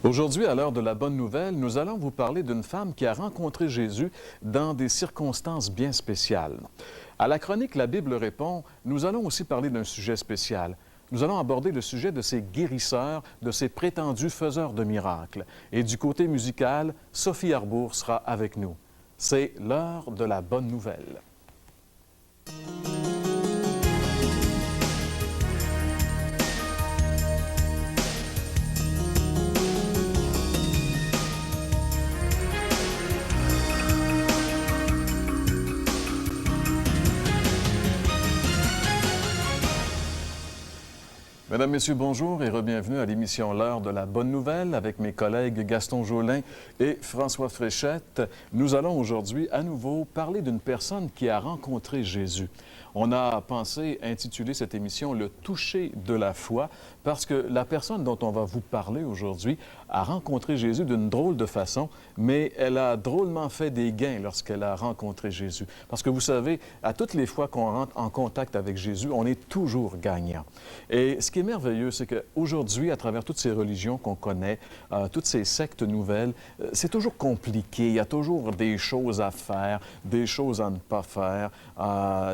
Aujourd'hui, à l'heure de la bonne nouvelle, nous allons vous parler d'une femme qui a rencontré Jésus dans des circonstances bien spéciales. À la chronique La Bible répond, nous allons aussi parler d'un sujet spécial. Nous allons aborder le sujet de ces guérisseurs, de ces prétendus faiseurs de miracles. Et du côté musical, Sophie Arbour sera avec nous. C'est l'heure de la bonne nouvelle. Mesdames, Messieurs, bonjour et re-bienvenue à l'émission L'heure de la bonne nouvelle avec mes collègues Gaston Jolin et François Fréchette. Nous allons aujourd'hui à nouveau parler d'une personne qui a rencontré Jésus. On a pensé intituler cette émission « Le toucher de la foi » parce que la personne dont on va vous parler aujourd'hui a rencontré Jésus d'une drôle de façon, mais elle a drôlement fait des gains lorsqu'elle a rencontré Jésus. Parce que vous savez, à toutes les fois qu'on rentre en contact avec Jésus, on est toujours gagnant. Et ce qui est merveilleux, c'est qu'aujourd'hui, à travers toutes ces religions qu'on connaît, toutes ces sectes nouvelles, c'est toujours compliqué. Il y a toujours des choses à faire, des choses à ne pas faire,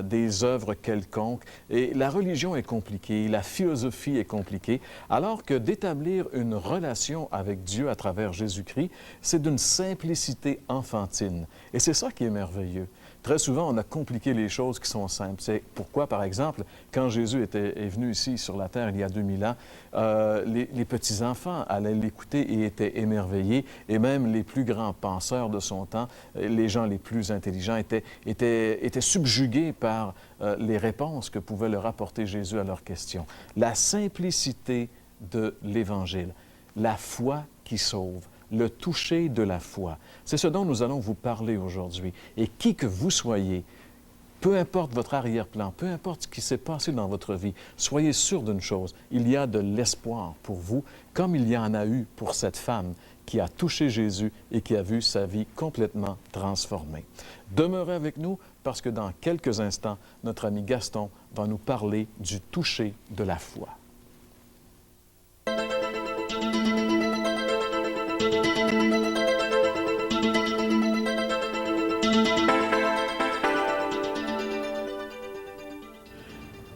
des œuvres quelconques. Et la religion est compliquée, la philosophie est compliquée, alors que d'établir une relation avec Dieu à travers Jésus-Christ, c'est d'une simplicité enfantine. Et c'est ça qui est merveilleux. Très souvent, on a compliqué les choses qui sont simples. C'est pourquoi, par exemple, quand Jésus est venu ici sur la terre il y a 2000 ans, les petits-enfants allaient l'écouter et étaient émerveillés, et même les plus grands penseurs de son temps, les gens les plus intelligents, étaient subjugués par les réponses que pouvait leur apporter Jésus à leurs questions. La simplicité de l'Évangile, la foi qui sauve, le toucher de la foi. C'est ce dont nous allons vous parler aujourd'hui. Et qui que vous soyez, peu importe votre arrière-plan, peu importe ce qui s'est passé dans votre vie, soyez sûr d'une chose, il y a de l'espoir pour vous, comme il y en a eu pour cette femme qui a touché Jésus et qui a vu sa vie complètement transformée. Demeurez avec nous parce que dans quelques instants, notre ami Gaston va nous parler du toucher de la foi.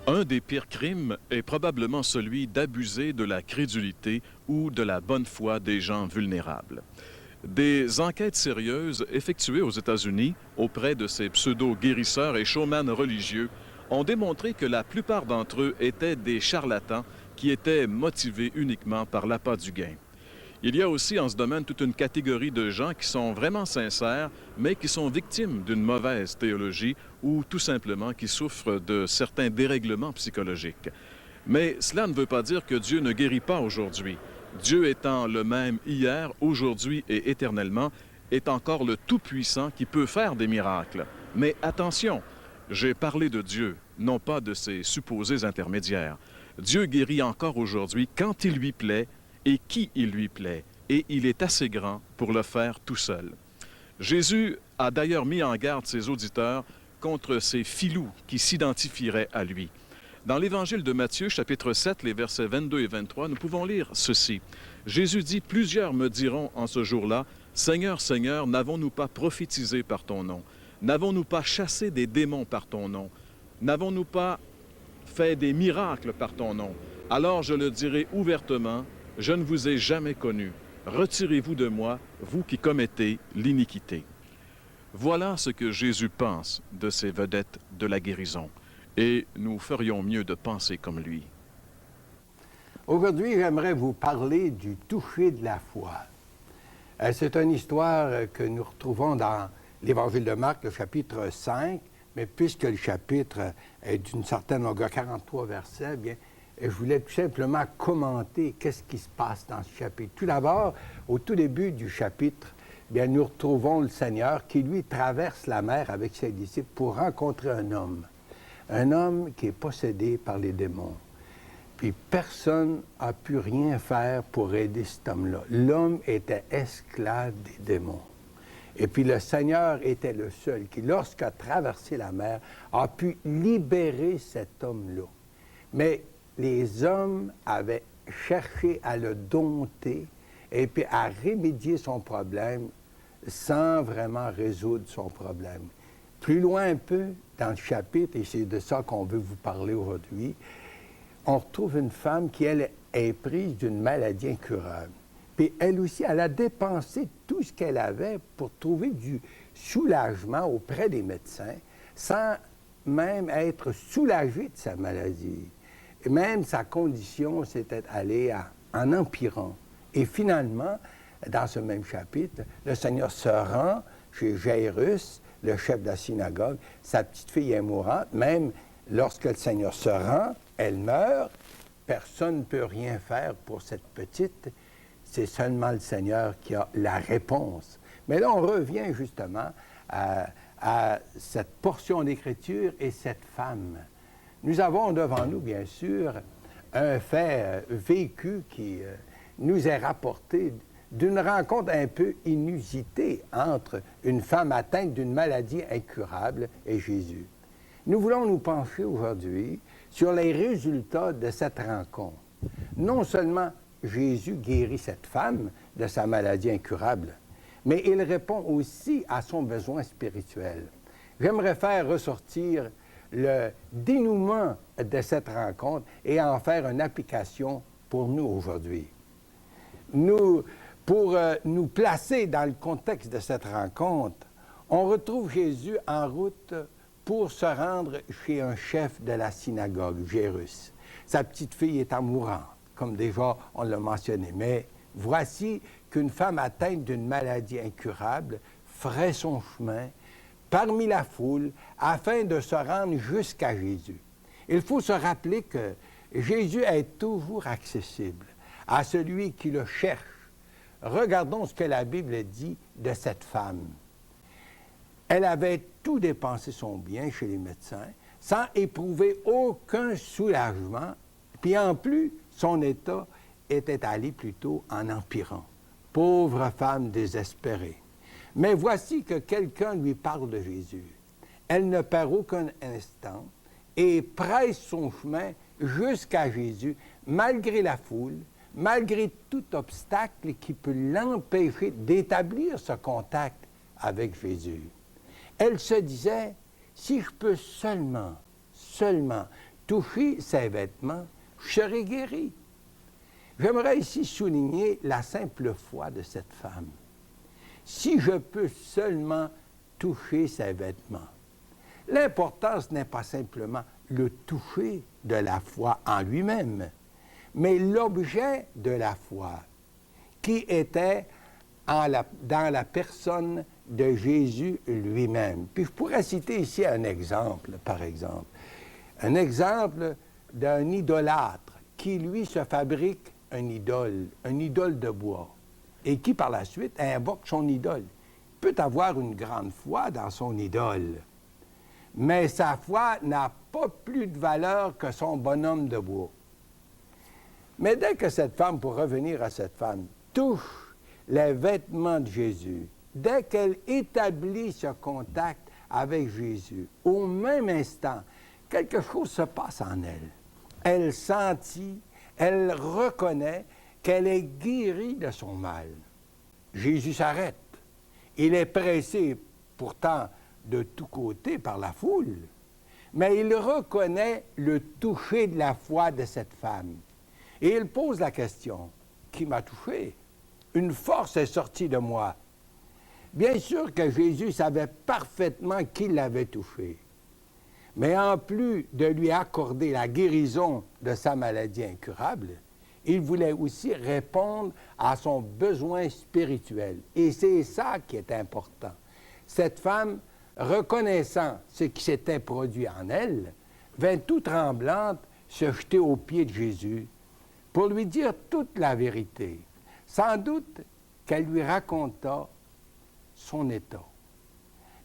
Un des pires crimes est probablement celui d'abuser de la crédulité ou de la bonne foi des gens vulnérables. Des enquêtes sérieuses effectuées aux États-Unis auprès de ces pseudo-guérisseurs et showmans religieux ont démontré que la plupart d'entre eux étaient des charlatans qui étaient motivés uniquement par l'appât du gain. Il y a aussi en ce domaine toute une catégorie de gens qui sont vraiment sincères, mais qui sont victimes d'une mauvaise théologie ou tout simplement qui souffrent de certains dérèglements psychologiques. Mais cela ne veut pas dire que Dieu ne guérit pas aujourd'hui. Dieu étant le même hier, aujourd'hui et éternellement, est encore le Tout-Puissant qui peut faire des miracles. Mais attention, j'ai parlé de Dieu, non pas de ses supposés intermédiaires. Dieu guérit encore aujourd'hui quand il lui plaît, et qui il lui plaît, et il est assez grand pour le faire tout seul. Jésus a d'ailleurs mis en garde ses auditeurs contre ces filous qui s'identifieraient à lui. Dans l'Évangile de Matthieu, chapitre 7, les versets 22 et 23, nous pouvons lire ceci. Jésus dit, « Plusieurs me diront en ce jour-là, Seigneur, Seigneur, n'avons-nous pas prophétisé par ton nom? N'avons-nous pas chassé des démons par ton nom? N'avons-nous pas fait des miracles par ton nom? Alors je le dirai ouvertement, je ne vous ai jamais connu. Retirez-vous de moi, vous qui commettez l'iniquité. » Voilà ce que Jésus pense de ces vedettes de la guérison. Et nous ferions mieux de penser comme lui. Aujourd'hui, j'aimerais vous parler du toucher de la foi. C'est une histoire que nous retrouvons dans l'Évangile de Marc, le chapitre 5, mais puisque le chapitre est d'une certaine longueur, 43 versets, bien, je voulais tout simplement commenter qu'est-ce qui se passe dans ce chapitre. Tout d'abord, au tout début du chapitre, bien, nous retrouvons le Seigneur qui, lui, traverse la mer avec ses disciples pour rencontrer un homme qui est possédé par les démons. Puis personne n'a pu rien faire pour aider cet homme-là. L'homme était esclave des démons. Et puis le Seigneur était le seul qui, lorsqu'il a traversé la mer, a pu libérer cet homme-là. Mais les hommes avaient cherché à le dompter et puis à remédier son problème sans vraiment résoudre son problème. Plus loin un peu dans le chapitre, et c'est de ça qu'on veut vous parler aujourd'hui, on retrouve une femme qui, elle, est prise d'une maladie incurable. Puis elle aussi, elle a dépensé tout ce qu'elle avait pour trouver du soulagement auprès des médecins, sans même être soulagée de sa maladie. Et même sa condition s'était allée en empirant. Et finalement, dans ce même chapitre, le Seigneur se rend chez Jairus, le chef de la synagogue. Sa petite fille est mourante. Même lorsque le Seigneur se rend, elle meurt. Personne ne peut rien faire pour cette petite. C'est seulement le Seigneur qui a la réponse. Mais là, on revient justement à cette portion d'Écriture et cette femme. Nous avons devant nous, bien sûr, un fait vécu qui nous est rapporté d'une rencontre un peu inusitée entre une femme atteinte d'une maladie incurable et Jésus. Nous voulons nous pencher aujourd'hui sur les résultats de cette rencontre. Non seulement Jésus guérit cette femme de sa maladie incurable, mais il répond aussi à son besoin spirituel. J'aimerais faire ressortir le dénouement de cette rencontre et en faire une application pour nous aujourd'hui. Pour nous placer dans le contexte de cette rencontre, on retrouve Jésus en route pour se rendre chez un chef de la synagogue, Jairus. Sa petite fille est mourante, comme déjà on l'a mentionné, mais voici qu'une femme atteinte d'une maladie incurable ferait son chemin parmi la foule afin de se rendre jusqu'à Jésus. Il faut se rappeler que Jésus est toujours accessible à celui qui le cherche. Regardons ce que la Bible dit de cette femme. Elle avait tout dépensé son bien chez les médecins sans éprouver aucun soulagement, puis en plus, son état était allé plutôt en empirant. Pauvre femme désespérée. Mais voici que quelqu'un lui parle de Jésus. Elle ne perd aucun instant et presse son chemin jusqu'à Jésus, malgré la foule, malgré tout obstacle qui peut l'empêcher d'établir ce contact avec Jésus. Elle se disait, si je peux seulement toucher ses vêtements, je serai guérie. J'aimerais ici souligner la simple foi de cette femme. Si je peux seulement toucher ses vêtements. L'important, ce n'est pas simplement le toucher de la foi en lui-même, mais l'objet de la foi, qui était dans la personne de Jésus lui-même. Puis je pourrais citer ici un exemple, par exemple. Un exemple d'un idolâtre qui, lui, se fabrique une idole de bois, et qui, par la suite, invoque son idole. Il peut avoir une grande foi dans son idole, mais sa foi n'a pas plus de valeur que son bonhomme de bois. Mais dès que cette femme, pour revenir à cette femme, touche les vêtements de Jésus, dès qu'elle établit ce contact avec Jésus, au même instant, quelque chose se passe en elle. Elle sentit, elle reconnaît qu'elle est guérie de son mal. Jésus s'arrête. Il est pressé, pourtant, de tous côtés par la foule, mais il reconnaît le toucher de la foi de cette femme. Et il pose la question, qui m'a touché? Une force est sortie de moi. Bien sûr que Jésus savait parfaitement qui l'avait touché. Mais en plus de lui accorder la guérison de sa maladie incurable, il voulait aussi répondre à son besoin spirituel. Et c'est ça qui est important. Cette femme, reconnaissant ce qui s'était produit en elle, vint tout tremblante se jeter aux pieds de Jésus pour lui dire toute la vérité. Sans doute qu'elle lui raconta son état.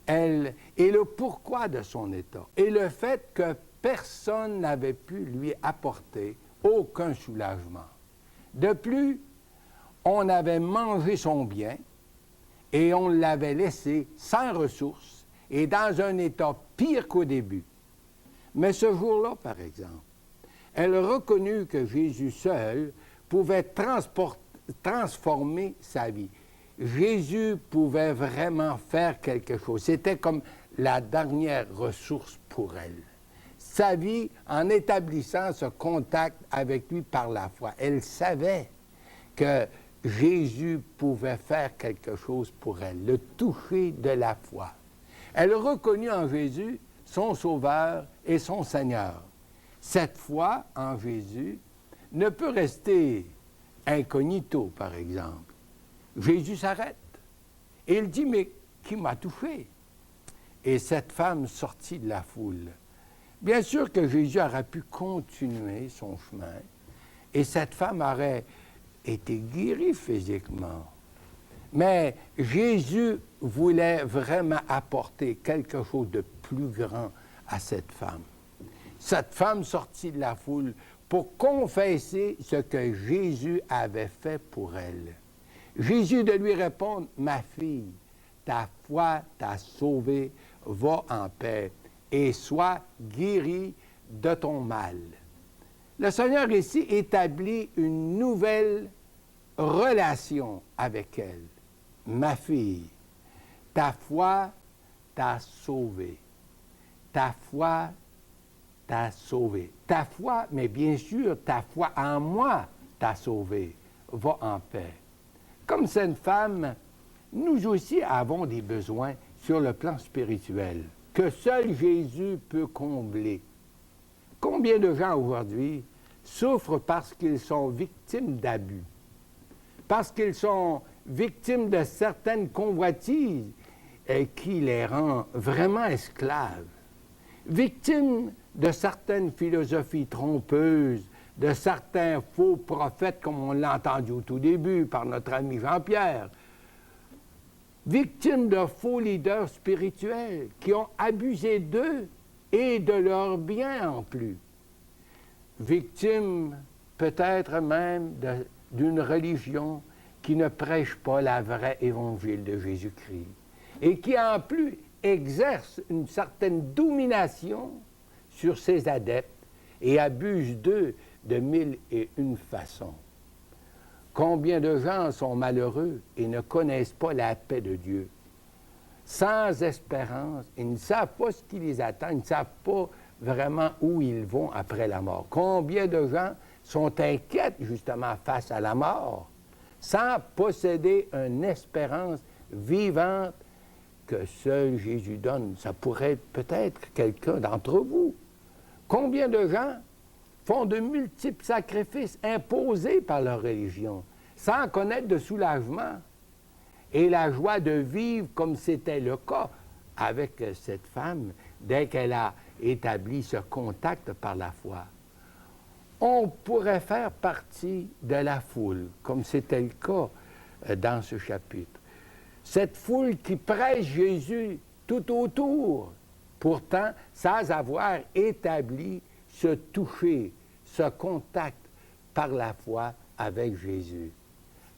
Et le pourquoi de son état. Et le fait que personne n'avait pu lui apporter aucun soulagement. De plus, on avait mangé son bien et on l'avait laissé sans ressources et dans un état pire qu'au début. Mais ce jour-là, par exemple, elle reconnut que Jésus seul pouvait transformer sa vie. Jésus pouvait vraiment faire quelque chose. C'était comme la dernière ressource pour elle. Sa vie, en établissant ce contact avec lui par la foi, elle savait que Jésus pouvait faire quelque chose pour elle, le toucher de la foi. Elle reconnut en Jésus son Sauveur et son Seigneur. Cette foi en Jésus ne peut rester incognito, par exemple. Jésus s'arrête et il dit, mais qui m'a touché? Et cette femme sortit de la foule. Bien sûr que Jésus aurait pu continuer son chemin et cette femme aurait été guérie physiquement. Mais Jésus voulait vraiment apporter quelque chose de plus grand à cette femme. Cette femme sortit de la foule pour confesser ce que Jésus avait fait pour elle. Jésus de lui répondre, « Ma fille, ta foi t'a sauvée, va en paix et sois guérie de ton mal. » Le Seigneur ici établit une nouvelle relation avec elle. « Ma fille, ta foi t'a sauvée. Ta foi t'a sauvée. Ta foi, mais bien sûr, ta foi en moi t'a sauvée. Va en paix. » Comme cette femme, nous aussi avons des besoins sur le plan spirituel que seul Jésus peut combler. Combien de gens aujourd'hui souffrent parce qu'ils sont victimes d'abus, parce qu'ils sont victimes de certaines convoitises qui les rend vraiment esclaves, victimes de certaines philosophies trompeuses, de certains faux prophètes, comme on l'a entendu au tout début par notre ami Jean-Pierre, victimes de faux leaders spirituels qui ont abusé d'eux et de leurs biens en plus, victimes peut-être même d'une religion qui ne prêche pas la vraie évangile de Jésus-Christ et qui en plus exerce une certaine domination sur ses adeptes et abuse d'eux de 1001 façons. Combien de gens sont malheureux et ne connaissent pas la paix de Dieu? Sans espérance, ils ne savent pas ce qui les attend, ils ne savent pas vraiment où ils vont après la mort. Combien de gens sont inquiets justement face à la mort, sans posséder une espérance vivante que seul Jésus donne? Ça pourrait être peut-être quelqu'un d'entre vous. Combien de gens font de multiples sacrifices imposés par leur religion, sans connaître de soulagement et la joie de vivre comme c'était le cas avec cette femme dès qu'elle a établi ce contact par la foi. On pourrait faire partie de la foule, comme c'était le cas dans ce chapitre. Cette foule qui prêche Jésus tout autour, pourtant sans avoir établi ce toucher, ce contact par la foi avec Jésus.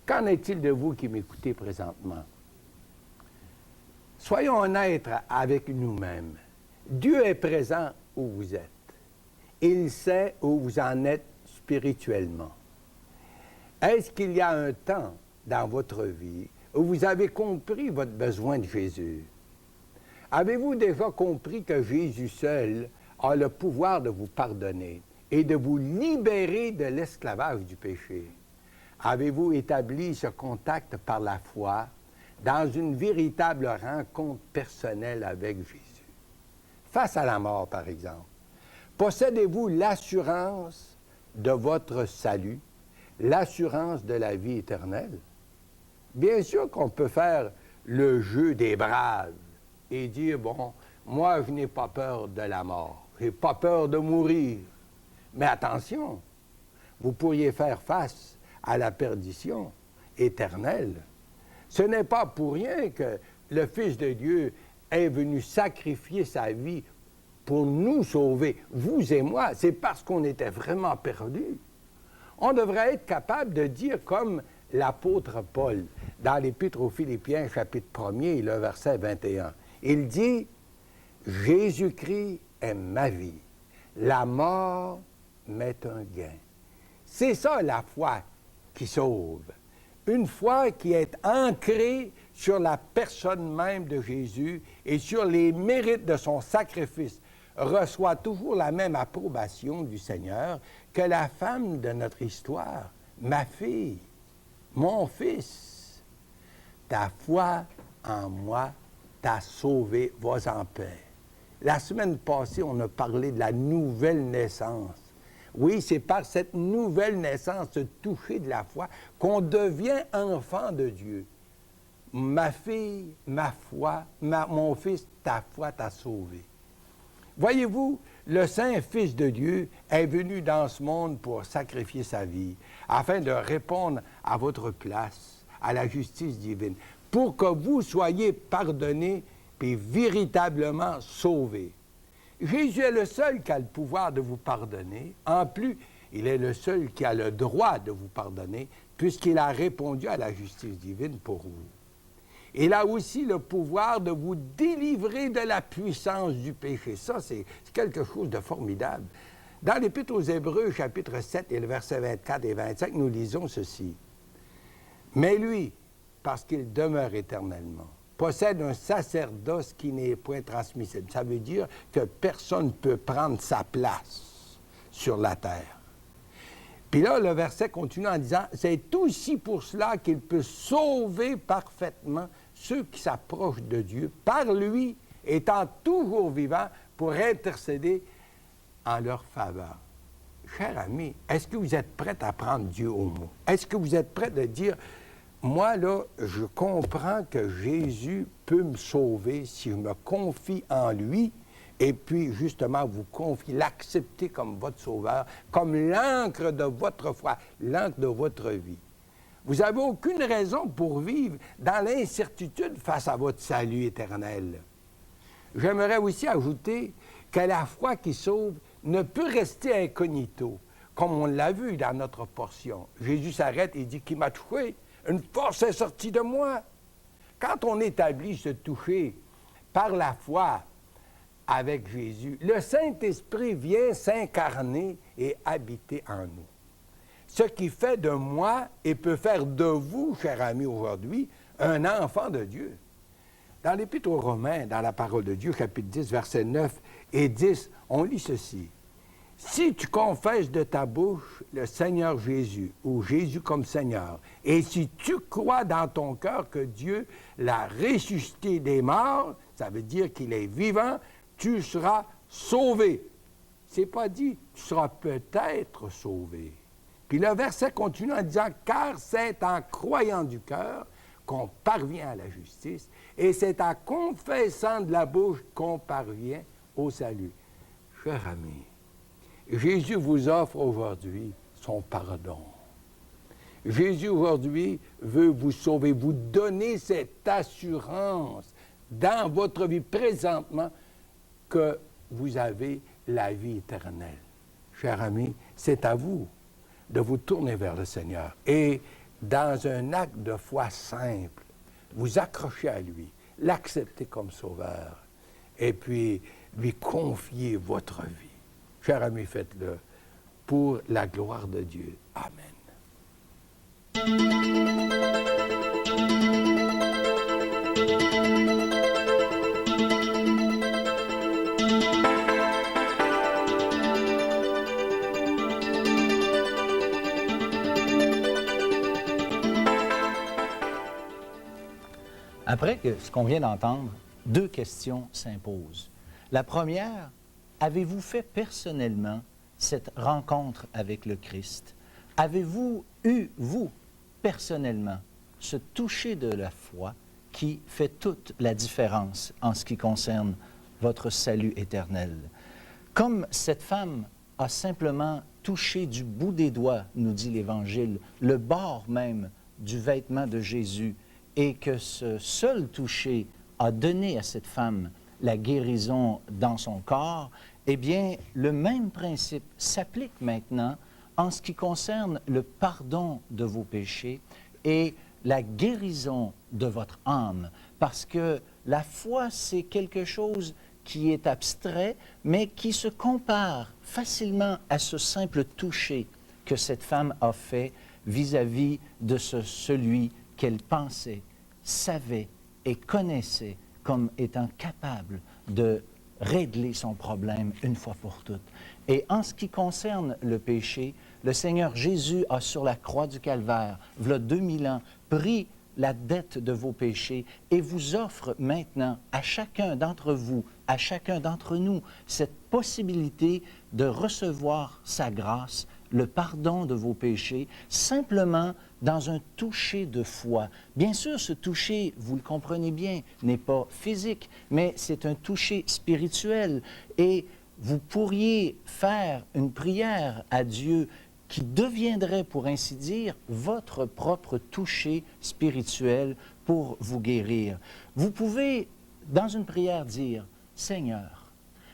Qu'en est-il de vous qui m'écoutez présentement? Soyons honnêtes avec nous-mêmes. Dieu est présent où vous êtes. Il sait où vous en êtes spirituellement. Est-ce qu'il y a un temps dans votre vie où vous avez compris votre besoin de Jésus? Avez-vous déjà compris que Jésus seul a le pouvoir de vous pardonner et de vous libérer de l'esclavage du péché? Avez-vous établi ce contact par la foi dans une véritable rencontre personnelle avec Jésus? Face à la mort, par exemple, possédez-vous l'assurance de votre salut, l'assurance de la vie éternelle? Bien sûr qu'on peut faire le jeu des braves et dire, bon, moi, je n'ai pas peur de la mort, je n'ai pas peur de mourir. Mais attention, vous pourriez faire face à la perdition éternelle. Ce n'est pas pour rien que le Fils de Dieu est venu sacrifier sa vie pour nous sauver, vous et moi. C'est parce qu'on était vraiment perdus. On devrait être capable de dire comme l'apôtre Paul, dans l'Épître aux Philippiens, chapitre 1er, le verset 21. Il dit, « Jésus-Christ est ma vie. La mort m'est un gain. » C'est ça la foi qui sauve. Une foi qui est ancrée sur la personne même de Jésus et sur les mérites de son sacrifice reçoit toujours la même approbation du Seigneur que la femme de notre histoire. Ma fille, mon fils, ta foi en moi t'a sauvé, vas en paix. La semaine passée, on a parlé de la nouvelle naissance. Oui, c'est par cette nouvelle naissance, ce toucher de la foi, qu'on devient enfant de Dieu. Ma fille, ma foi, mon fils, ta foi t'a sauvé. Voyez-vous, le Saint Fils de Dieu est venu dans ce monde pour sacrifier sa vie, afin de répondre à votre place, à la justice divine, pour que vous soyez pardonnés et véritablement sauvés. Jésus est le seul qui a le pouvoir de vous pardonner. En plus, il est le seul qui a le droit de vous pardonner, puisqu'il a répondu à la justice divine pour vous. Il a aussi le pouvoir de vous délivrer de la puissance du péché. Ça, c'est quelque chose de formidable. Dans l'Épître aux Hébreux, chapitre 7, et le verset 24 et 25, nous lisons ceci. « Mais lui, parce qu'il demeure éternellement, possède un sacerdoce qui n'est point transmissible. » Ça veut dire que personne ne peut prendre sa place sur la terre. Puis là, le verset continue en disant, c'est aussi pour cela qu'il peut sauver parfaitement ceux qui s'approchent de Dieu, par lui, étant toujours vivant pour intercéder en leur faveur. Cher ami, est-ce que vous êtes prêt à prendre Dieu au mot? Est-ce que vous êtes prêt à dire, moi, là, je comprends que Jésus peut me sauver si je me confie en lui, et puis, justement, vous confiez, l'accepter comme votre sauveur, comme l'encre de votre foi, l'encre de votre vie. Vous n'avez aucune raison pour vivre dans l'incertitude face à votre salut éternel. J'aimerais aussi ajouter que la foi qui sauve ne peut rester incognito, comme on l'a vu dans notre portion. Jésus s'arrête et dit « Qui m'a touché? Une force est sortie de moi. » Quand on établit ce toucher par la foi avec Jésus, le Saint-Esprit vient s'incarner et habiter en nous. Ce qui fait de moi et peut faire de vous, chers amis, aujourd'hui, un enfant de Dieu. Dans l'Épître aux Romains, dans la parole de Dieu, chapitre 10, versets 9 et 10, on lit ceci. « Si tu confesses de ta bouche le Seigneur Jésus, ou Jésus comme Seigneur, et si tu crois dans ton cœur que Dieu l'a ressuscité des morts, ça veut dire qu'il est vivant, tu seras sauvé. » C'est pas dit, tu seras peut-être sauvé. Puis le verset continue en disant, « Car c'est en croyant du cœur qu'on parvient à la justice, et c'est en confessant de la bouche qu'on parvient au salut. » Cher ami, Jésus vous offre aujourd'hui son pardon. Jésus aujourd'hui veut vous sauver, vous donner cette assurance dans votre vie présentement que vous avez la vie éternelle. Cher ami, c'est à vous de vous tourner vers le Seigneur et, dans un acte de foi simple, vous accrocher à lui, l'accepter comme sauveur et puis lui confier votre vie. Cher ami, faites-le pour la gloire de Dieu. Amen. Après ce qu'on vient d'entendre, deux questions s'imposent. La première, avez-vous fait personnellement cette rencontre avec le Christ? Avez-vous eu, vous, personnellement, ce toucher de la foi qui fait toute la différence en ce qui concerne votre salut éternel? Comme cette femme a simplement touché du bout des doigts, nous dit l'Évangile, le bord même du vêtement de Jésus, et que ce seul toucher a donné à cette femme la guérison dans son corps, eh bien, le même principe s'applique maintenant en ce qui concerne le pardon de vos péchés et la guérison de votre âme. Parce que la foi, c'est quelque chose qui est abstrait, mais qui se compare facilement à ce simple toucher que cette femme a fait vis-à-vis de celui qu'elle pensait, savait et connaissait comme étant capable de régler son problème une fois pour toutes. Et en ce qui concerne le péché, le Seigneur Jésus a sur la croix du Calvaire, v'là 2000 ans, pris la dette de vos péchés et vous offre maintenant à chacun d'entre vous, à chacun d'entre nous, cette possibilité de recevoir sa grâce, le pardon de vos péchés, simplement dans un toucher de foi. Bien sûr, ce toucher, vous le comprenez bien, n'est pas physique, mais c'est un toucher spirituel. Et vous pourriez faire une prière à Dieu qui deviendrait, pour ainsi dire, votre propre toucher spirituel pour vous guérir. Vous pouvez, dans une prière, dire, « Seigneur,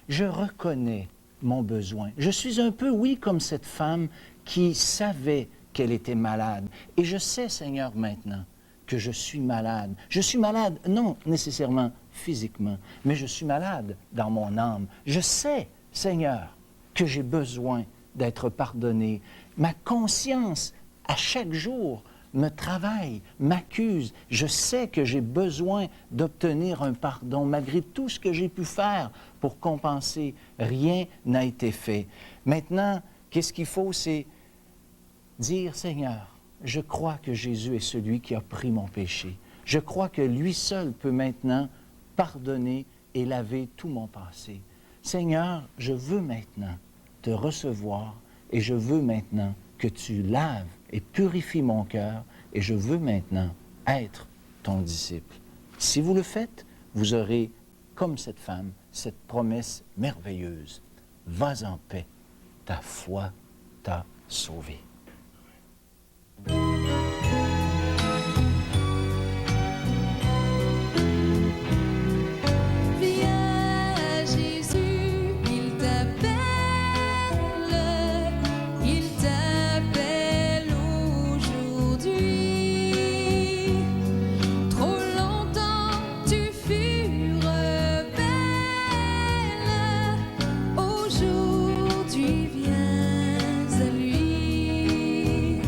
je reconnais mon besoin. Je suis un peu, oui, comme cette femme qui savait qu'elle était malade. Et je sais, Seigneur, maintenant, que je suis malade. Je suis malade, non nécessairement physiquement, mais je suis malade dans mon âme. Je sais, Seigneur, que j'ai besoin d'être pardonné. Ma conscience, à chaque jour, me travaille, m'accuse. Je sais que j'ai besoin d'obtenir un pardon. Malgré tout ce que j'ai pu faire pour compenser, rien n'a été fait. Maintenant, qu'est-ce qu'il faut, c'est dire, Seigneur, je crois que Jésus est celui qui a pris mon péché. Je crois que lui seul peut maintenant pardonner et laver tout mon passé. Seigneur, je veux maintenant te recevoir et je veux maintenant que tu laves et purifies mon cœur et je veux maintenant être ton disciple. Si vous le faites, vous aurez, comme cette femme, cette promesse merveilleuse. Vas en paix, ta foi t'a sauvé. Aujourd'hui viens à lui.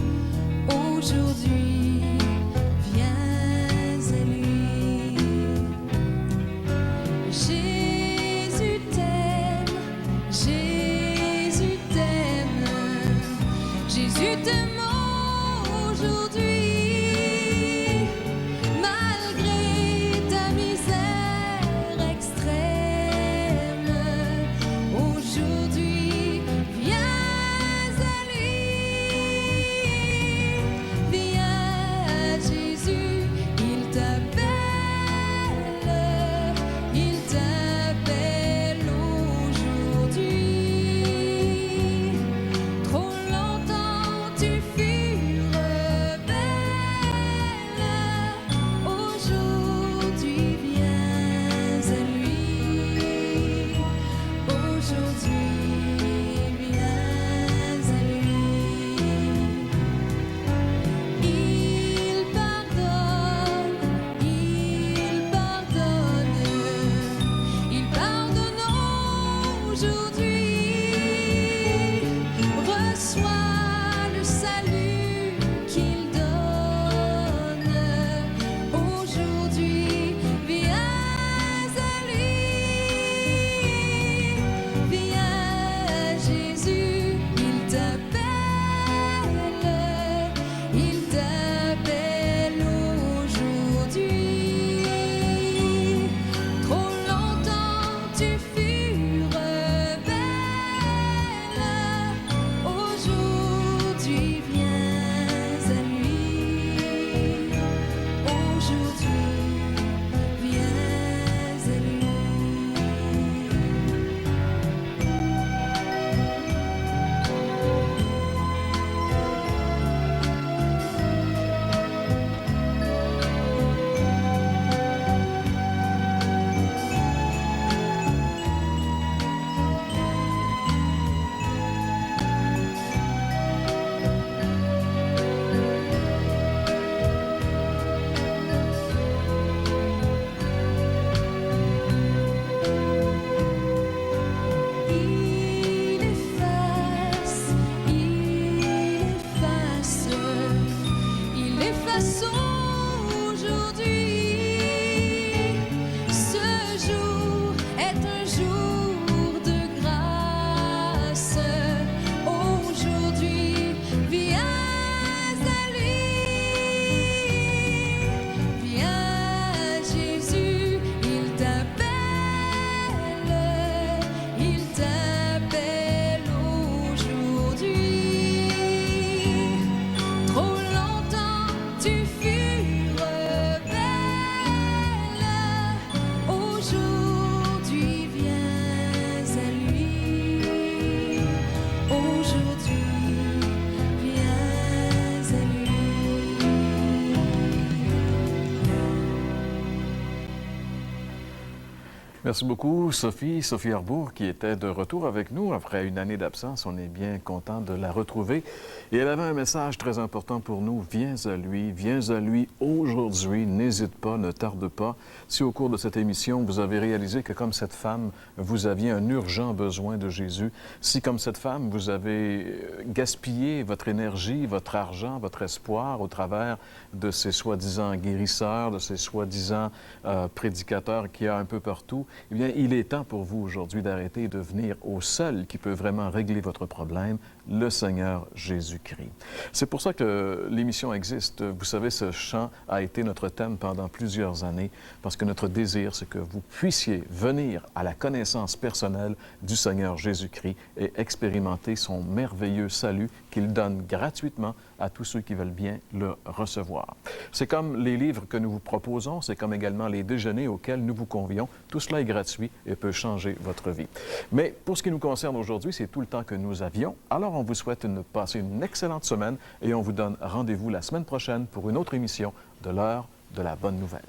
Merci beaucoup, Sophie Arbour, qui était de retour avec nous après une année d'absence. On est bien content de la retrouver. Et elle avait un message très important pour nous. Viens à lui aujourd'hui. N'hésite pas, ne tarde pas. Si au cours de cette émission, vous avez réalisé que comme cette femme, vous aviez un urgent besoin de Jésus, si comme cette femme, vous avez gaspillé votre énergie, votre argent, votre espoir au travers de ces soi-disant guérisseurs, de ces soi-disant prédicateurs qu'il y a un peu partout, eh bien, il est temps pour vous aujourd'hui d'arrêter et de venir au seul qui peut vraiment régler votre problème, le Seigneur Jésus-Christ. C'est pour ça que l'émission existe. Vous savez, ce chant a été notre thème pendant plusieurs années parce que notre désir, c'est que vous puissiez venir à la connaissance personnelle du Seigneur Jésus-Christ et expérimenter son merveilleux salut qu'il donne gratuitement à tous ceux qui veulent bien le recevoir. C'est comme les livres que nous vous proposons, c'est comme également les déjeuners auxquels nous vous convions. Tout cela est gratuit et peut changer votre vie. Mais pour ce qui nous concerne aujourd'hui, c'est tout le temps que nous avions. Alors, on vous souhaite de passer une excellente semaine et on vous donne rendez-vous la semaine prochaine pour une autre émission de l'heure de la bonne nouvelle.